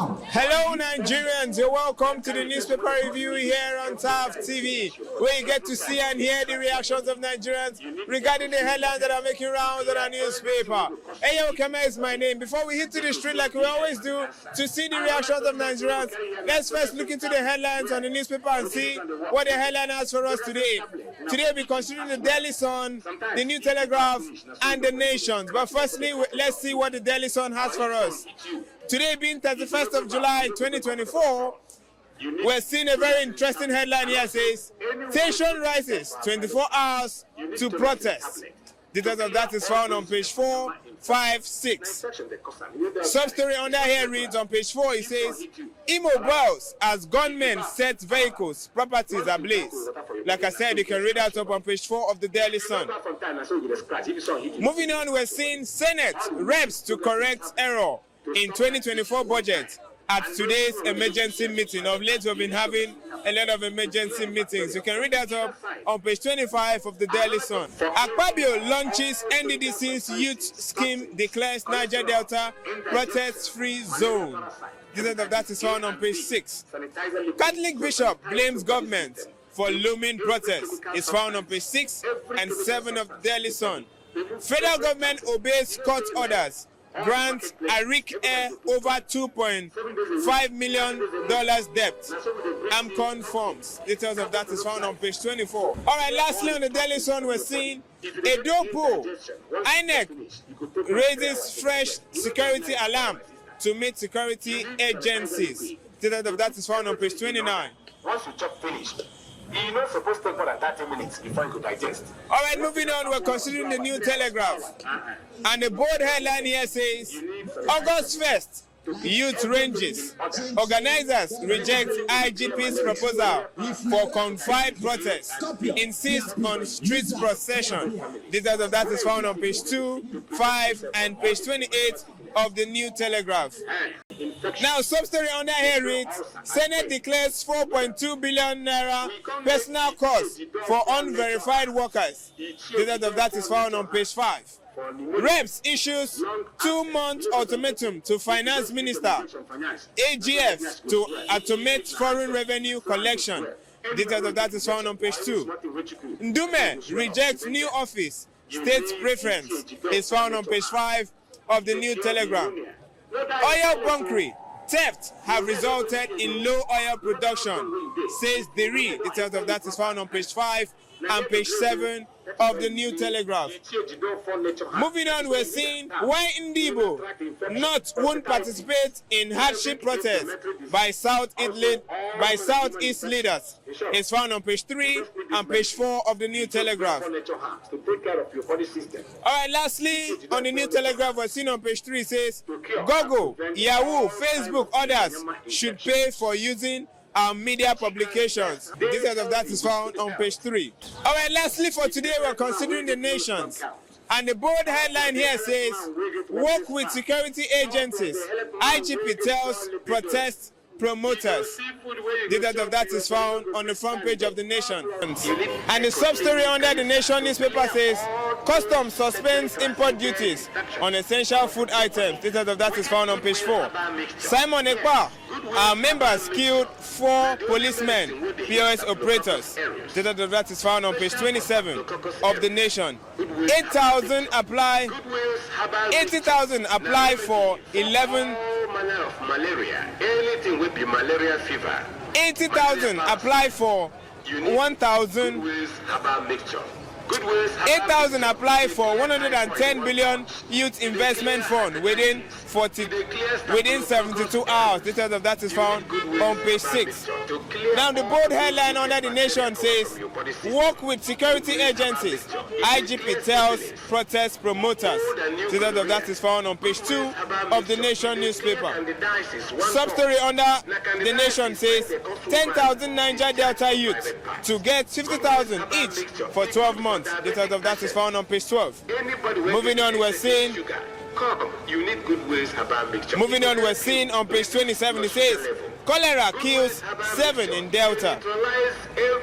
Hello Nigerians, you're welcome to the newspaper review here on TAF TV, where you get to see and hear the reactions of Nigerians regarding the headlines that are making rounds on our newspaper. Eyo Keme is my name. Before we hit to the street like we always do to see the reactions of Nigerians, let's first look into the headlines on the newspaper and see what the headline has for us today. Today we consider the Daily Sun, the New Telegraph and the Nations. But firstly, let's see what the Daily Sun has for us. Today being 31st of July 2024, we're seeing a very interesting headline here. Says, tension rises 24 hours to protest. Details of that is found on page 4, 5, 6. Sub-story under here reads on page 4, it says, Imo bows as gunmen set vehicles, properties ablaze. Like I said, you can read that up on page 4 of the Daily Sun. Moving on, we're seeing Senate reps to correct error in 2024 budget at today's emergency meeting. Of late, we've been having a lot of emergency meetings. You can read that up on page 25 of the Daily Sun. Akpabio launches NDDC's youth scheme, declares Niger Delta protest-free zone. Details of that is found on page 6. Catholic bishop blames government for looming protests. It's found on page 6 and 7 of the Daily Sun. Federal government obeys court orders. Grants Arik Air over $2.5 million debt. AMCON forms. Details of that is found on page 24. All right, lastly on the Daily Sun, we're seeing Edopo. INEC raises fresh security alarm to meet security agencies. Details of that is found on page 29. Once you chop finished, you're not supposed to take more than 30 minutes before you could digest. All right, moving on, we're considering the New Telegraph. And the bold headline here says, August 1st, youth ranges. Organizers reject IGP's proposal for confined protest. Insist on street procession. Details of that is found on page 2, 5, and page 28 of the New Telegraph. Now, sub-story under here reads, Senate declares 4.2 billion naira personal cost for unverified workers. Details of that is found on page 5. Reps issues 2-month ultimatum to Finance Minister. AGF to automate foreign revenue collection. Details of that is found on page 2. Ndume rejects new office. State preference is found on page 5 of the New Telegram. Oil bunkery theft have resulted in low oil production, says Deri. Details of that is found on page 5 and page 7 of the New Telegraph. Moving on, we're seeing why Ndibo won't participate in hardship protest by Southeast leaders. It's found on page 3 and page 4 of the New Telegraph. All right, lastly, on the New Telegraph, we're seeing on page 3 says, Google, Yahoo, Facebook, others should pay for using our media publications. Details of that is found on page 3. All right, lastly for today, we're considering the Nations. And the bold headline here says, work with security agencies. IGP tells protest promoters. Details of that is found on the front page of the Nation. And the sub-story under the Nation newspaper says, Customs suspends import duties on essential food items. Details of that is found on page 4. Simon Ekpa, our members killed 4 policemen, POS operators. Details of that is found on page 27 of the Nation. 80,000 apply for 11. Malaria, anything will be malaria fever. 80,000 apply for 1,000. 8,000 apply for 110 billion youth investment fund within 72 hours. Details of that is found on page 6. Now the bold headline under the Nation says, work with security agencies. IGP tells protest promoters. Details of that is found on page 2 of the Nation newspaper. Sub-story under the Nation says, 10,000 Niger Delta youth to get 50,000 each for 12 months. Details of that is found on page 12. Moving on, we're seeing on page 27, it says, cholera kills 7 in Delta.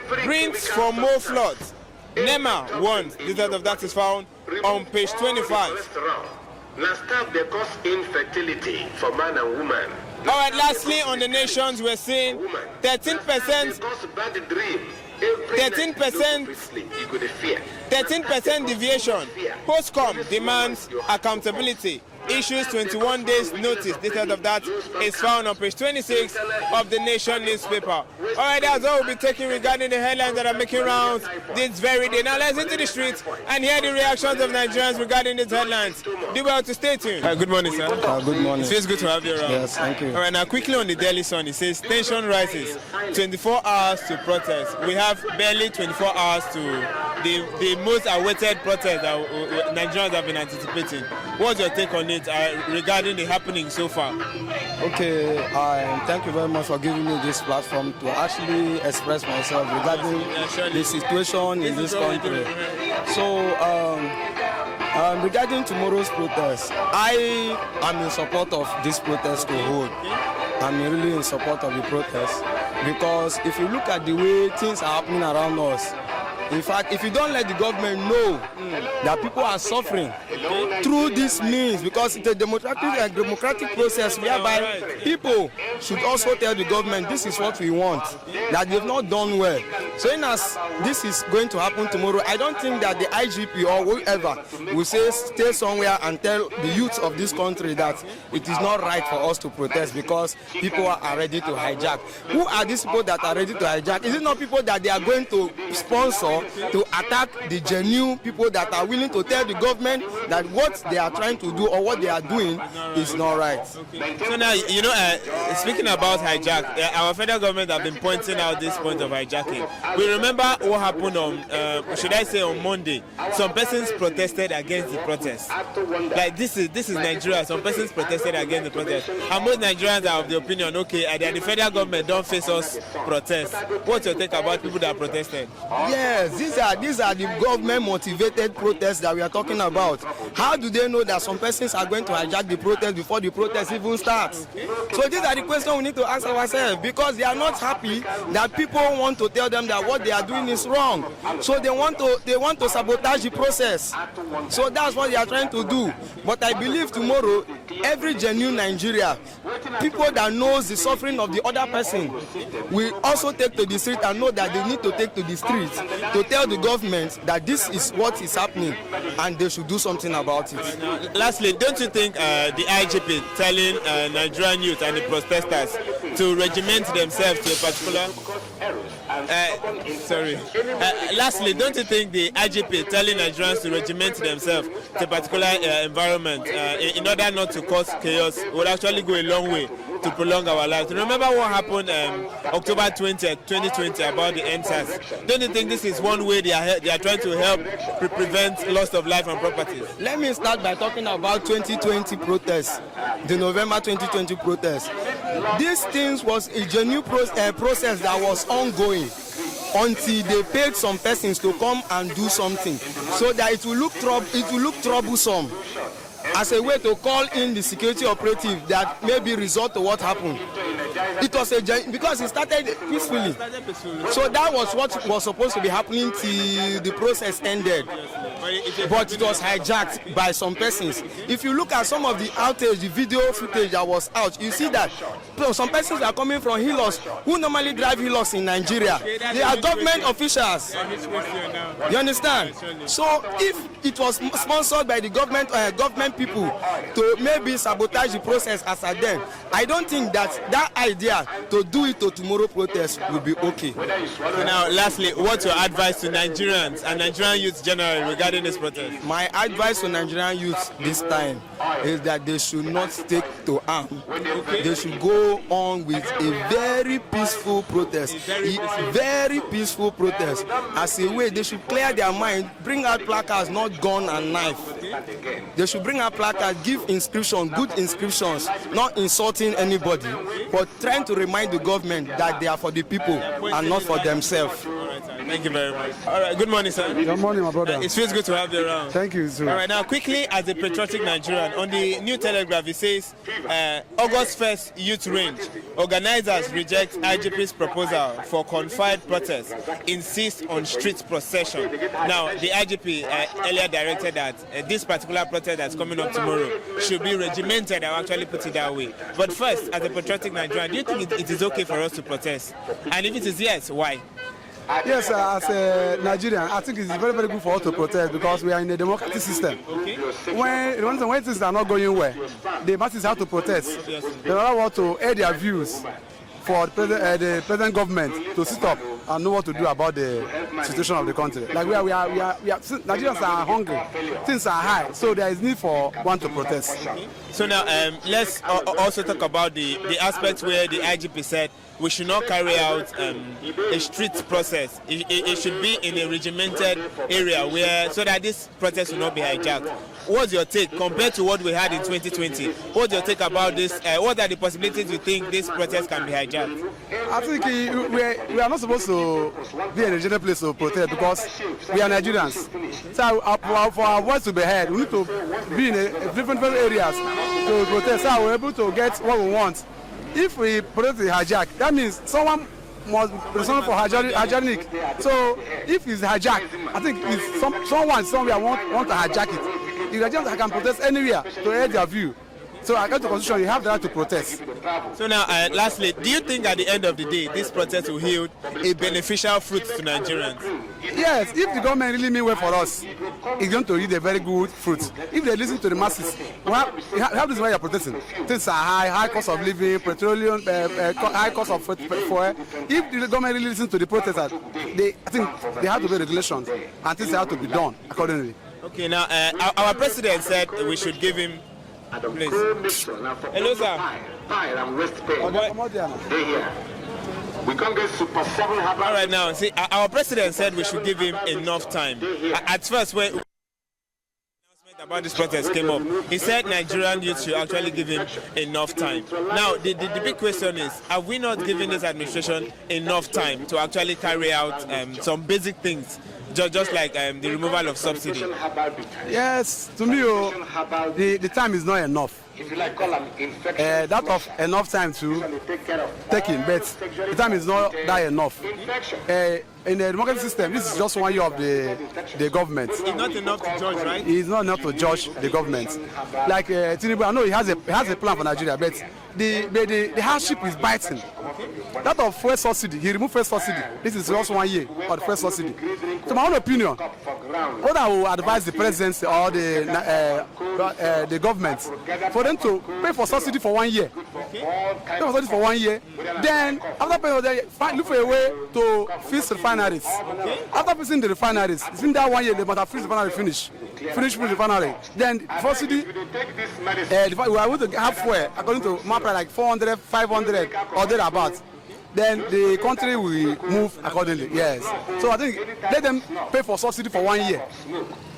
Prints for more floods. NEMA warns. Details of that is found on page 25. Now stop the cause infertility for man and woman. All right, lastly, on the nations, we're seeing 13%. 13% deviation. Postcom demands accountability. Issues 21 days notice. Details of that is found on page 26 of the Nation newspaper. All right, that's all we'll be taking regarding the headlines that are making rounds this very day. Now let's into the streets and hear the reactions of Nigerians regarding these headlines. Do well to stay tuned. Good morning, sir. Good morning. It feels good to have you around. Yes, thank you. All right, now quickly on the Daily Sun, it says tension rises, 24 hours to protest. We have barely 24 hours to the most awaited protest that Nigerians have been anticipating. What's your take on it regarding the happening so far? Okay, thank you very much for giving me this platform to actually express myself regarding the situation in this country. So, regarding tomorrow's protest, I am in support of this protest to hold. I'm really in support of the protest because if you look at the way things are happening around us, in fact, if you don't let the government know that people are suffering through this means, because it's a democratic process whereby people should also tell the government this is what we want, that they've not done well. So in as this is going to happen tomorrow, I don't think that the IGP or whoever will say stay somewhere and tell the youth of this country that it is not right for us to protest because people are ready to hijack. Who are these people that are ready to hijack? Is it not people that they are going to sponsor to attack the genuine people that are willing to tell the government that what they are trying to do or what they are doing is not right? Okay. So now, you know, speaking about hijack, our federal government have been pointing out this point of hijacking. We remember what happened on, should I say on Monday? Some persons protested against the protest. Like this is Nigeria. Some persons protested against the protest, and most Nigerians are of the opinion, okay, the federal government don't face us protests. What's your take about people that protested? Yes, these are the government motivated protests that we are talking about. How do they know that some persons are going to hijack the protest before the protest even starts? So these are the questions we need to ask ourselves, because they are not happy that people want to tell them that what they are doing is wrong. So they want to sabotage the process. So that's what they are trying to do. But I believe tomorrow, every genuine Nigeria, people that knows the suffering of the other person, will also take to the street and know that they need to take to the street to tell the government that this is what is happening and they should do something about it. Lastly, don't you think the IGP telling Nigerian youth and the protesters to regiment themselves to a particular lastly, don't you think the IGP telling Nigerians to regiment themselves to a particular environment in order not to cause chaos will actually go a long way to prolong our lives? Remember what happened October 20th, 2020 about the NSAS? Don't you think this is one way they are trying to help prevent loss of life and property? Let me start by talking about 2020 protests, the November 2020 protests. These things was a genuine process that was ongoing until they paid some persons to come and do something, so that it will look troublesome as a way to call in the security operative that maybe result to what happened. It was because it started peacefully. So that was what was supposed to be happening till the process ended. But it was hijacked by some persons. If you look at some of the outage, the video footage that was out, you see that some persons are coming from Hilos, who normally drive Hilos in Nigeria. They are government officials. You understand? So if it was sponsored by the government people to maybe sabotage the process as at then, I don't think that idea to do it to tomorrow protest will be okay. Now, lastly, what's your advice to Nigerians and Nigerian youth generally regarding this protest? My advice to Nigerian youth this time is that they should not take to arm. They should go on with a very peaceful protest. Very peaceful protest. As a way, they should clear their mind, bring out placards, not gun and knife. They should bring out placards, give inscriptions, good inscriptions, not insulting anybody, but trying to remind the government that they are for the people and not for themselves. Thank you very much. All right, good morning, sir. Good morning, my brother. It feels good to have you around. Thank you, sir. All right, now quickly, as a patriotic Nigerian, on the New Telegraph, it says August 1st youth range. Organizers reject IGP's proposal for confined protest, insist on street procession. Now, the IGP earlier directed that this particular protest that's coming up tomorrow should be regimented. I'll actually put it that way. But first, as a patriotic Nigerian, do you think it is okay for us to protest? And if it is yes, why? Yes, as a Nigerian, I think it's very, very good for us to protest because we are in a democratic system. Okay. When things are not going well, the masses have to protest. Yes. They don't want to air their views for the present government to sit up and know what to do about the situation of the country. Like Nigerians are hungry, things are high, so there is need for one to protest. So now let's also talk about the aspect where the IGP said we should not carry out a street process. It should be in a regimented area where so that this protest will not be hijacked. What's your take compared to what we had in 2020? What's your take about this? What are the possibilities you think this protest can be hijacked? I think we are not supposed to be in a general place to protest because we are Nigerians. So for our voice to be heard, we need to be in different areas to protest so we're able to get what we want. If we protest the hijack, that means someone must be responsible for hijacking. So if it's hijacked, I think if someone somewhere want to hijack it, if Nigerians can protest anywhere to air their view. So according to the constitution, you have the right to protest. So now, lastly, do you think at the end of the day, this protest will yield a beneficial fruit to Nigerians? Yes, if the government really mean well for us, it's going to yield a very good fruit. If they listen to the masses, have this why you're protesting. Things are high cost of living, petroleum, high cost of fuel. If the government really listen to the protesters, I think they have to be regulations and things have to be done accordingly. Okay, now our president said we should give him. Please. Hello, sir. We can't get Super 7. All right, now, see, our president said we should give him enough time. At first, when announcement about this protest came up, he said Nigerian youth should actually give him enough time. Now, the big question is, have we not given this administration enough time to actually carry out some basic things? Just like the removal of subsidy. Yes, to me, the time is not enough. That of enough time to take in, but the time is not that enough. In the democratic system, this is just 1 year of the government. It's not enough to judge, right? It's not enough to judge the government. Like Tinubu, I know he has a plan for Nigeria, but the hardship is biting. That of first subsidy, he removed first subsidy. This is just 1 year of the first subsidy. To my own opinion, what I will advise the presidency or the government for them to pay for subsidy for 1 year. Pay for subsidy for 1 year. Then after paying for that, look for a way to fix refineries. After fixing the refineries, it's been that 1 year they must have fixed the refinery finish the refinery. Then subsidy, we are able to have fuel according to map like 400, 500 or thereabouts. Then the country will move accordingly. Yes. So I think let them pay for subsidy for 1 year,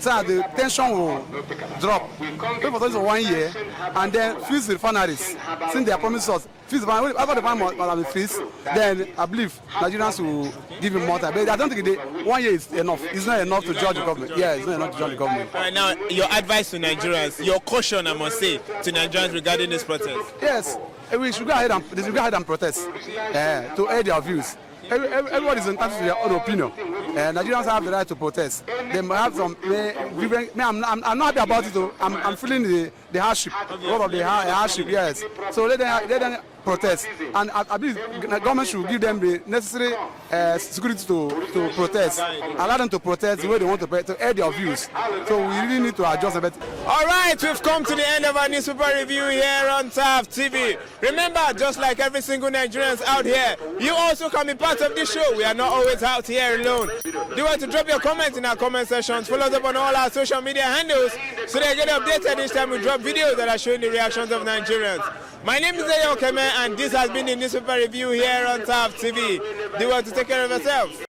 so that the tension will drop. Pay for subsidy for 1 year, and then fix the refineries. Since they are promised us, fix the refineries. After the refinery must be fixed, then I believe Nigerians will give him more time. But I don't think 1 year is enough. It's not enough to judge the government. Yeah, it's not enough to judge the government. All right, now your advice to Nigerians, your caution, I must say, to Nigerians regarding this protest. Yes. We should go ahead and protest to air their views. Everyone is entitled to their own opinion. Nigerians have the right to protest. They might have some. I'm not happy about it though. I'm feeling the hardship. All of the hardship. Yes. So let them protest, and I believe the government should give them the necessary security to protest. Allow them to protest the way they want to air their views. So we really need to adjust a bit. All right, we've come to the end of our newspaper review here on TAF TV. Remember, just like every single Nigerians out here, you also can be part of this show. We are not always out here alone. Do want to drop your comments in our comment sections. Follow us up on all our social media handles so they get updated each time we drop videos that are showing the reactions of Nigerians. My name is Okeme, and this has been the newspaper review here on TAF TV. Do want to take care of yourself.